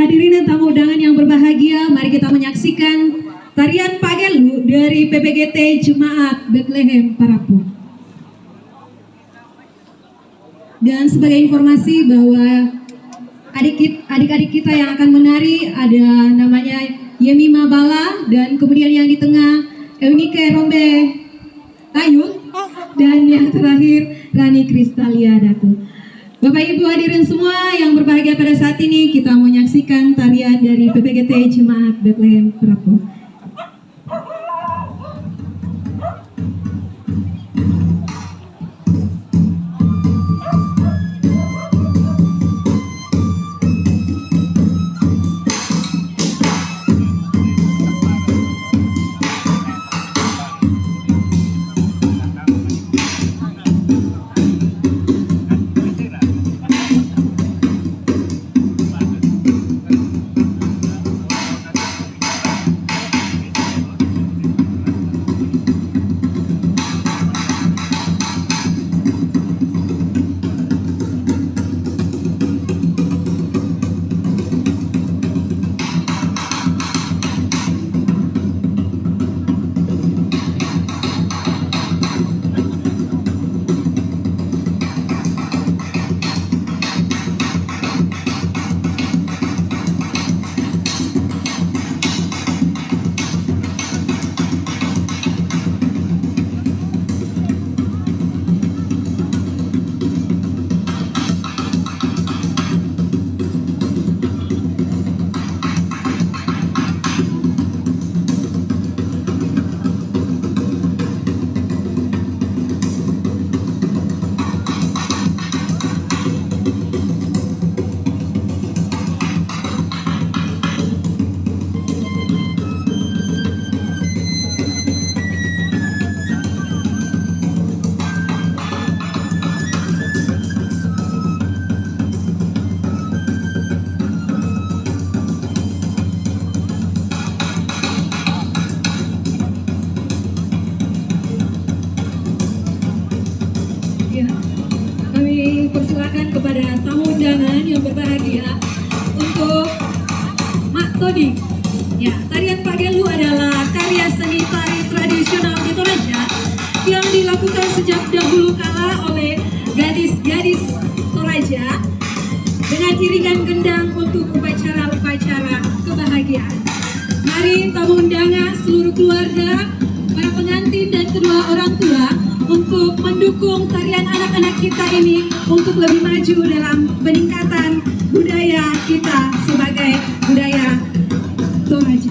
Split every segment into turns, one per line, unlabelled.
Hadirin dan tamu undangan yang berbahagia, mari kita menyaksikan tarian Pagelu dari PPGT Jemaat Bethlehem Parapu. Dan sebagai informasi bahwa adik-adik kita yang akan menari ada namanya Yemi Mabala, dan kemudian yang di tengah Eunike Rombe Tayung, dan yang terakhir Rani Kristalia Datu. Bapak Ibu hadirin semua yang berbahagia, pada saat ini kita menyaksikan tarian dari PPGT Jemaat Bethlehem Parapu. Persilakan kepada tamu undangan yang berbahagia untuk Mak Todi. Ya, tarian Pagelu adalah karya seni tari tradisional di Toraja yang dilakukan sejak dahulu kala oleh gadis-gadis Toraja dengan iringan gendang untuk upacara-upacara kebahagiaan. Mari tamu undangan, seluruh keluarga, para pengantin dan kedua orang tua untuk mendukung tarian anak-anak kita ini untuk lebih maju dalam peningkatan budaya kita sebagai budaya Toraja.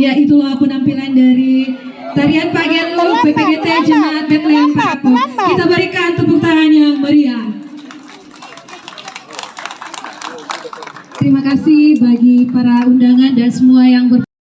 Ya, itulah penampilan dari tarian Pagelu PPGT Jemaat Betlehem Parapo. Kita berikan tepuk tangan yang meriah. Terima kasih bagi para undangan dan semua yang